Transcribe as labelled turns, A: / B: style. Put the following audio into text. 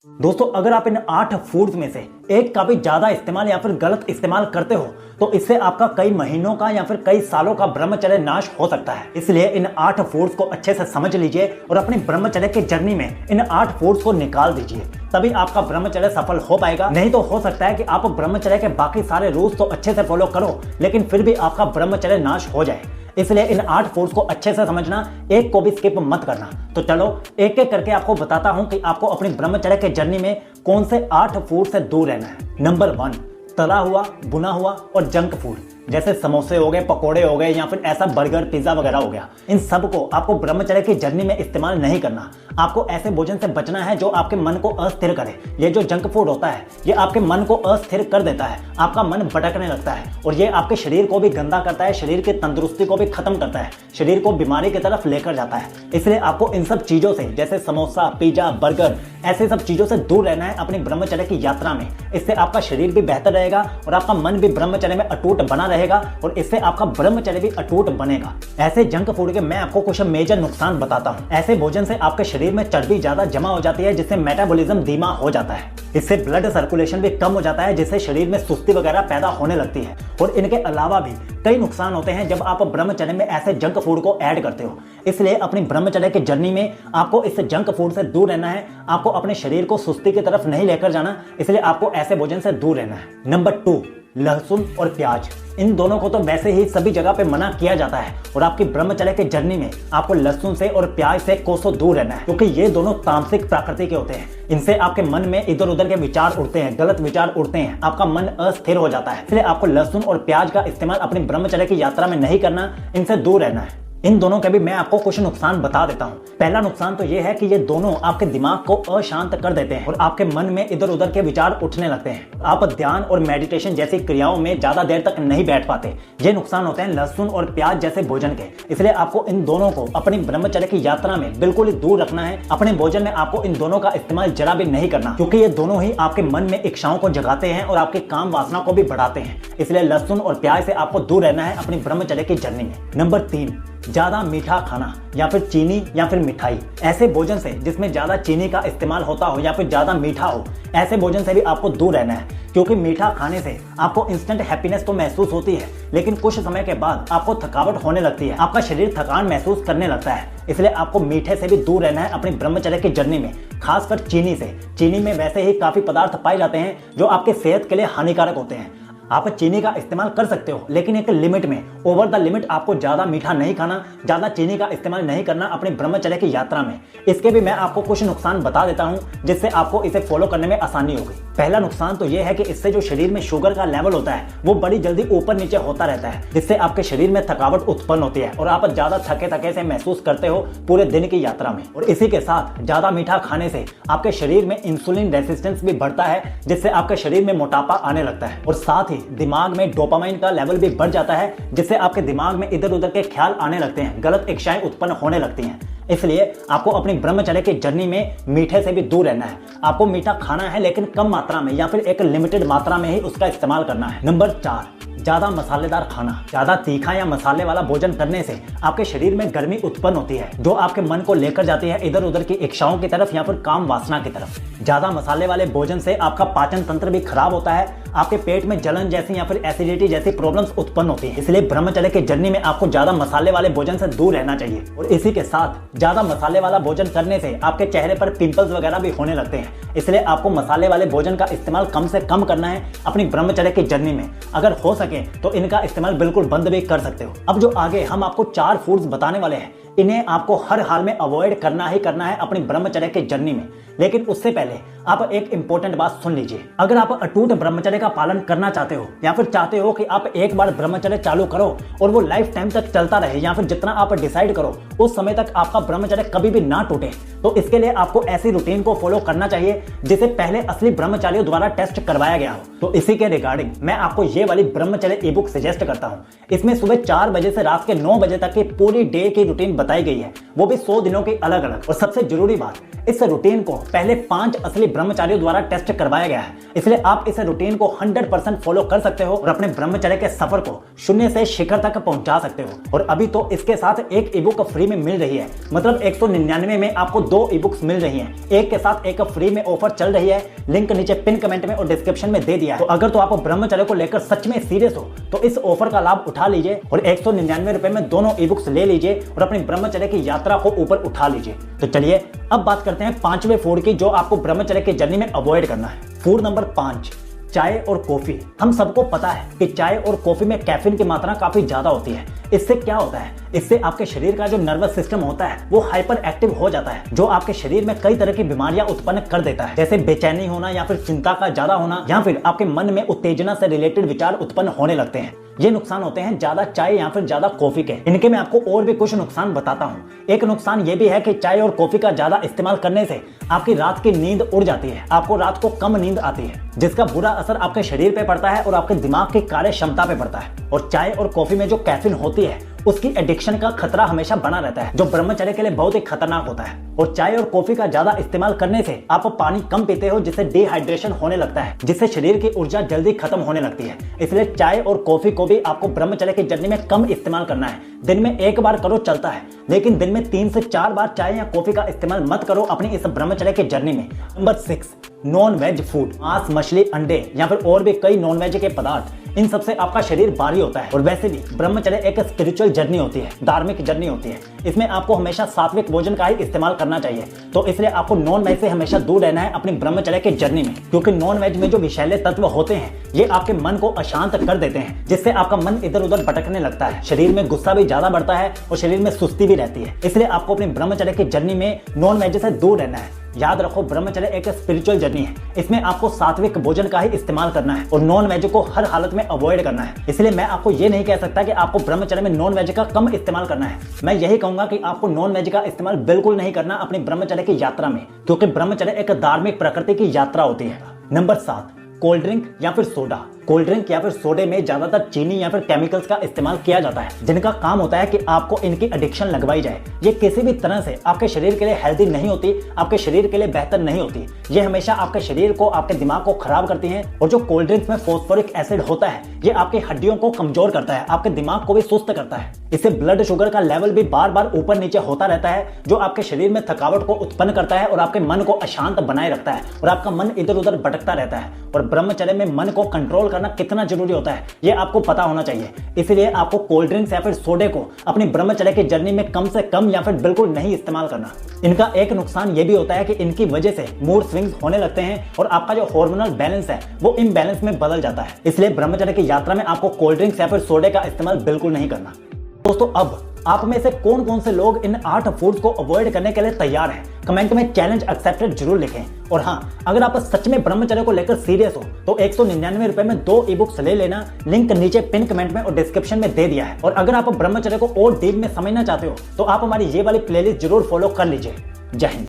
A: दोस्तों, अगर आप इन 8 फूड्स में से एक का भी ज्यादा इस्तेमाल या फिर गलत इस्तेमाल करते हो तो इससे आपका कई महीनों का या फिर कई सालों का ब्रह्मचर्य नाश हो सकता है। इसलिए इन 8 फूड्स को अच्छे से समझ लीजिए और अपनी ब्रह्मचर्य की जर्नी में इन 8 फूड्स को निकाल दीजिए, तभी आपका ब्रह्मचर्य सफल हो पाएगा। नहीं तो हो सकता है कि आप ब्रह्मचर्य के बाकी सारे रूल्स तो अच्छे से फॉलो करो लेकिन फिर भी आपका ब्रह्मचर्य नाश हो जाए। इसलिए इन 8 फूड्स को अच्छे से समझना, एक को भी स्किप मत करना। तो चलो एक एक करके आपको बताता हूं कि आपको अपनी ब्रह्मचर्य के जर्नी में कौन से 8 फूड से दूर रहना है। नंबर 1, तला हुआ, भुना हुआ और जंक फूड जैसे समोसे हो गए, पकोड़े हो गए या फिर ऐसा बर्गर, पिज्जा वगैरह हो गया। इन सब को आपको ब्रह्मचर्य की जर्नी में इस्तेमाल नहीं करना। आपको ऐसे भोजन से बचना है जो आपके मन को अस्थिर करे। ये जो जंक फूड होता है ये आपके मन को अस्थिर कर देता है, आपका मन भटकने लगता है और ये आपके शरीर को भी गंदा करता है, शरीर की तंदुरुस्ती को भी खत्म करता है, शरीर को बीमारी की तरफ लेकर जाता है। इसलिए आपको इन सब चीजों से जैसे समोसा, पिज्जा, बर्गर, ऐसे सब चीजों से दूर रहना है अपनी ब्रह्मचर्य की यात्रा में। इससे आपका शरीर भी बेहतर रहेगा और आपका मन भी ब्रह्मचर्य में अटूट बना रहेगा और इससे आपका ब्रह्मचर्य भी अटूट बनेगा। ऐसे जंक फूड के मैं आपको कुछ मेजर नुकसान बताता हूँ। ऐसे भोजन से आपके शरीर में चर्बी ज्यादा जमा हो जाती है जिससे मेटाबॉलिज्म धीमा हो जाता है। इससे ब्लड सर्कुलेशन भी कम हो जाता है जिससे शरीर में सुस्ती वगैरह पैदा होने लगती है। और इनके अलावा भी कई नुकसान होते हैं जब आप ब्रह्मचर्य में ऐसे जंक फूड को ऐड करते हो। इसलिए अपनी ब्रह्मचर्य की जर्नी में आपको इस जंक फूड से दूर रहना है। आपको अपने शरीर को सुस्ती की तरफ नहीं लेकर जाना, इसलिए आपको ऐसे भोजन से दूर रहना है। नंबर 2, लहसुन और प्याज। इन दोनों को तो वैसे ही सभी जगह पे मना किया जाता है और आपकी ब्रह्मचर्य के जर्नी में आपको लहसुन से और प्याज से कोसों दूर रहना है, क्योंकि ये दोनों तामसिक प्रकृति के होते हैं। इनसे आपके मन में इधर उधर के विचार उठते हैं, गलत विचार उठते हैं, आपका मन अस्थिर हो जाता है। इसलिए आपको लहसुन और प्याज का इस्तेमाल अपनी ब्रह्मचर्य की यात्रा में नहीं करना, इनसे दूर रहना है। इन दोनों के भी मैं आपको कुछ नुकसान बता देता हूँ। पहला नुकसान तो ये है कि ये दोनों आपके दिमाग को अशांत कर देते हैं और आपके मन में इधर उधर के विचार उठने लगते हैं। आप ध्यान और मेडिटेशन जैसी क्रियाओं में ज्यादा देर तक नहीं बैठ पाते। ये नुकसान होते हैं लहसुन और प्याज जैसे भोजन के। इसलिए आपको इन दोनों को अपनी ब्रह्मचर्य की यात्रा में बिल्कुल ही दूर रखना है। अपने भोजन में आपको इन दोनों का इस्तेमाल जरा भी नहीं करना, क्योंकि ये दोनों ही आपके मन में इच्छाओं को जगाते हैं और आपकी काम वासना को भी बढ़ाते हैं। इसलिए लहसुन और प्याज से आपको दूर रहना है अपनी ब्रह्मचर्य की जर्नी में। नंबर 3, ज्यादा मीठा खाना या फिर चीनी या फिर मिठाई। ऐसे भोजन से जिसमें ज्यादा चीनी का इस्तेमाल होता हो या फिर ज्यादा मीठा हो, ऐसे भोजन से भी आपको दूर रहना है। क्योंकि मीठा खाने से आपको इंस्टेंट हैप्पीनेस तो महसूस होती है लेकिन कुछ समय के बाद आपको थकावट होने लगती है, आपका शरीर थकान महसूस करने लगता है। इसलिए आपको मीठे से भी दूर रहना है अपनी ब्रह्मचर्य की जर्नी में, खासकर चीनी से। चीनी में वैसे ही काफी पदार्थ पाए जाते हैं जो आपके सेहत के लिए हानिकारक होते हैं। आप चीनी का इस्तेमाल कर सकते हो लेकिन एक लिमिट में। ओवर द लिमिट आपको ज्यादा मीठा नहीं खाना, ज्यादा चीनी का इस्तेमाल नहीं करना अपनी ब्रह्मचर्य की यात्रा में। इसके भी मैं आपको कुछ नुकसान बता देता हूं जिससे आपको इसे फॉलो करने में आसानी होगी। पहला नुकसान तो यह है कि इससे जो शरीर में शुगर का लेवल होता है वो बड़ी जल्दी ऊपर नीचे होता रहता है, जिससे आपके शरीर में थकावट उत्पन्न होती है और आप ज्यादा थके थके से महसूस करते हो पूरे दिन की यात्रा में। और इसी के साथ ज्यादा मीठा खाने से आपके शरीर में इंसुलिन रेसिस्टेंस भी बढ़ता है, जिससे आपके शरीर में मोटापा आने लगता है। और साथ ही दिमाग में डोपामाइन का लेवल भी बढ़ जाता है, जिससे आपके दिमाग में इधर उधर के ख्याल आने लगते हैं, गलत इच्छाएं उत्पन्न होने लगती हैं। इसलिए आपको अपनी ब्रह्मचर्य की जर्नी में मीठे से भी दूर रहना है। आपको मीठा खाना है लेकिन कम मात्रा में या फिर एक लिमिटेड मात्रा में ही उसका इस्तेमाल करना है। नंबर 4, ज्यादा मसालेदार खाना। ज्यादा तीखा या मसाले वाला भोजन करने से आपके शरीर में गर्मी उत्पन्न होती है जो आपके मन को लेकर जाती है इधर उधर की इच्छाओं की तरफ या फिर काम वासना की तरफ। ज्यादा मसाले वाले भोजन से आपका पाचन तंत्र भी खराब होता है, आपके पेट में जलन जैसी या फिर एसिडिटी जैसी प्रॉब्लम्स उत्पन्न होती है। इसलिए ब्रह्मचर्य की जर्नी में आपको ज्यादा मसाले वाले भोजन से दूर रहना चाहिए। और इसी के साथ ज्यादा मसाले वाला भोजन करने से आपके चेहरे पर पिंपल्स वगैरह भी होने लगते हैं। इसलिए आपको मसाले वाले भोजन का इस्तेमाल कम से कम करना है अपनी ब्रह्मचर्य की जर्नी में। अगर हो सके तो इनका इस्तेमाल बिल्कुल बंद भी कर सकते हो। अब जो आगे हम आपको 4 फूड्स बताने वाले हैं, इन्हें आपको हर हाल में अवॉइड करना ही करना है अपनी ब्रह्मचर्य की जर्नी में। लेकिन उससे पहले आप एक इंपॉर्टेंट बात सुन लीजिए। अगर आप अटूट ब्रह्मचर्य का पालन करना चाहते हो या फिर चाहते हो कि आप एक बार ब्रह्मचर्य चालू करो और वो लाइफ टाइम तक चलता रहे या फिर जितना आप डिसाइड करो उस समय तक आपका ब्रह्मचर्य कभी भी ना टूटे, तो इसके लिए आपको ऐसी रूटीन को फॉलो करना चाहिए जिसे पहले असली ब्रह्मचारियों द्वारा टेस्ट करवाया गया हो। तो इसी के रिगार्डिंग मैं आपको ये वाली ब्रह्मचर्य ई बुक सजेस्ट करता हूँ। इसमें सुबह 4 बजे से रात के 9 बजे तक की पूरी डे की रूटीन बताई गई है, वो भी 100 दिनों की अलग अलग। और सबसे जरूरी बात, इस रूटीन को पहले 5 असली ब्रह्मचारियों द्वारा टेस्ट करवाया गया है, इसलिए आप इस रूटीन को 100% फॉलो कर सकते हो और अपने ब्रह्मचर्य के सफर को शून्य से शिखर तक पहुंचा सकते हो। और अभी तो इसके साथ एक ई बुक फ्री में मिल रही है, मतलब 199 में आपको 2 ई बुक्स मिल रही हैं, एक के साथ एक फ्री में ऑफर चल रही है। लिंक नीचे पिन कमेंट में और डिस्क्रिप्शन में दे दिया है। तो अगर तो आप ब्रह्मचर्य को लेकर सच में सीरियस हो तो इस ऑफर का लाभ उठा लीजिए और 199 रुपए में दोनों ई बुक्स ले लीजिए और अपनी ब्रह्मचर्य की यात्रा को ऊपर उठा लीजिए। तो चलिए अब बात करते हैं 5वें फूड की, जो आपको ब्रह्मचर्य की जर्नी में अवॉइड करना है। फूड नंबर 5, चाय और कॉफी। हम सबको पता है कि चाय और कॉफी में कैफीन की मात्रा काफी ज्यादा होती है। इससे क्या होता है, इससे आपके शरीर का जो नर्वस सिस्टम होता है वो हाइपर एक्टिव हो जाता है, जो आपके शरीर में कई तरह की बीमारियां उत्पन्न कर देता है, जैसे बेचैनी होना या फिर चिंता का ज्यादा होना या फिर आपके मन में उत्तेजना से रिलेटेड विचार उत्पन्न होने लगते हैं। ये नुकसान होते हैं ज्यादा चाय या फिर ज्यादा कॉफी के। इनके मैं आपको और भी कुछ नुकसान बताता हूँ। एक नुकसान ये भी है कि चाय और कॉफी का ज्यादा इस्तेमाल करने से आपकी रात की नींद उड़ जाती है, आपको रात को कम नींद आती है, जिसका बुरा असर आपके शरीर पे पड़ता है और आपके दिमाग की कार्य क्षमता पे पड़ता है। और चाय और कॉफी में जो कैफीन होती है उसकी एडिक्शन का खतरा हमेशा बना रहता है, जो ब्रह्मचर्य के लिए बहुत ही खतरनाक होता है। और चाय और कॉफी का ज्यादा इस्तेमाल करने से आप पानी कम पीते हो, जिससे डिहाइड्रेशन होने लगता है, जिससे शरीर की ऊर्जा जल्दी खत्म होने लगती है। इसलिए चाय और कॉफी को भी आपको ब्रह्मचर्य की जर्नी में कम इस्तेमाल करना है। दिन में 1 बार करो चलता है, लेकिन दिन में 3 से 4 बार चाय या कॉफी का इस्तेमाल मत करो अपनी इस ब्रह्मचर्य की जर्नी में। Number 6, non veg food. मांस, मछली, अंडे या फिर और भी कई नॉन वेज के पदार्थ, इन सबसे आपका शरीर भारी होता है। और वैसे भी ब्रह्मचर्य एक स्पिरिचुअल जर्नी होती है, धार्मिक जर्नी होती है। इसमें आपको हमेशा सात्विक भोजन का ही इस्तेमाल करना चाहिए। तो इसलिए आपको नॉन वेज से हमेशा दूर रहना है अपनी ब्रह्मचर्य के जर्नी में, क्योंकि नॉन वेज में जो विषैले तत्व होते हैं ये आपके मन को अशांत कर देते हैं, जिससे आपका मन इधर उधर भटकने लगता है, शरीर में गुस्सा भी ज्यादा बढ़ता है और शरीर में सुस्ती भी रहती है। इसलिए आपको अपनी ब्रह्मचर्य की जर्नी में नॉन वेज से दूर रहना है। याद रखो, ब्रह्मचर्य एक स्पिरिचुअल जर्नी है, इसमें आपको सात्विक भोजन का ही इस्तेमाल करना है और नॉन वेज को हर हालत में अवॉइड करना है। इसलिए मैं आपको ये नहीं कह सकता कि आपको ब्रह्मचर्य में नॉन वेज का कम इस्तेमाल करना है। मैं यही कहूंगा कि आपको नॉन वेज का इस्तेमाल बिल्कुल नहीं करना अपनी ब्रह्मचर्य की यात्रा में, क्योंकि ब्रह्मचर्य एक धार्मिक प्रकृति की यात्रा होती है। नंबर 7, कोल्ड ड्रिंक या फिर सोडा। कोल्ड ड्रिंक या फिर सोडे में ज्यादातर चीनी या फिर केमिकल्स का इस्तेमाल किया जाता है, जिनका काम होता है कि आपको इनकी एडिक्शन लगवाई जाए। ये किसी भी तरह से आपके शरीर के लिए हेल्दी नहीं होती, आपके शरीर के लिए बेहतर नहीं होती। ये हमेशा आपके शरीर को, आपके दिमाग को खराब करती हैं। और जो कोल्ड ड्रिंक्स में फॉस्फोरिक एसिड होता है ये आपकी हड्डियों को कमजोर करता है, आपके दिमाग को भी सुस्त करता है। इससे ब्लड शुगर का लेवल भी बार बार ऊपर नीचे होता रहता है, जो आपके शरीर में थकावट को उत्पन्न करता है और आपके मन को अशांत बनाए रखता है और आपका मन इधर उधर भटकता रहता है। और ब्रह्मचर्य में मन को कंट्रोल करना कितना जरूरी होता है ये आपको पता होना चाहिए। इसलिए आपको कोल्ड ड्रिंक्स या फिर सोडे को अपनी ब्रह्मचर्य की जर्नी में कम से कम या फिर बिल्कुल नहीं इस्तेमाल करना। इनका एक नुकसान ये भी होता है कि इनकी वजह से मूड स्विंग्स होने लगते हैं और आपका जो हार्मोनल बैलेंस है वो इम्बैलेंस में बदल जाता है। इसलिए ब्रह्मचर्य की यात्रा में आपको कोल्ड ड्रिंक्स या फिर सोडे का इस्तेमाल बिल्कुल नहीं करना। दोस्तों, अब आप में से कौन कौन से लोग इन 8 फूड्स को अवॉइड करने के लिए तैयार हैं? कमेंट में चैलेंज एक्सेप्टेड जरूर लिखें। और हाँ, अगर आप सच में ब्रह्मचर्य को लेकर सीरियस हो तो 199 रुपए में 2 ई बुक्स ले लेना। लिंक नीचे पिन कमेंट में और डिस्क्रिप्शन में दे दिया है। और अगर आप ब्रह्मचर्य को और डीप में समझना चाहते हो तो आप हमारी ये वाली प्लेलिस्ट जरूर फॉलो कर लीजिए। जय हिंद।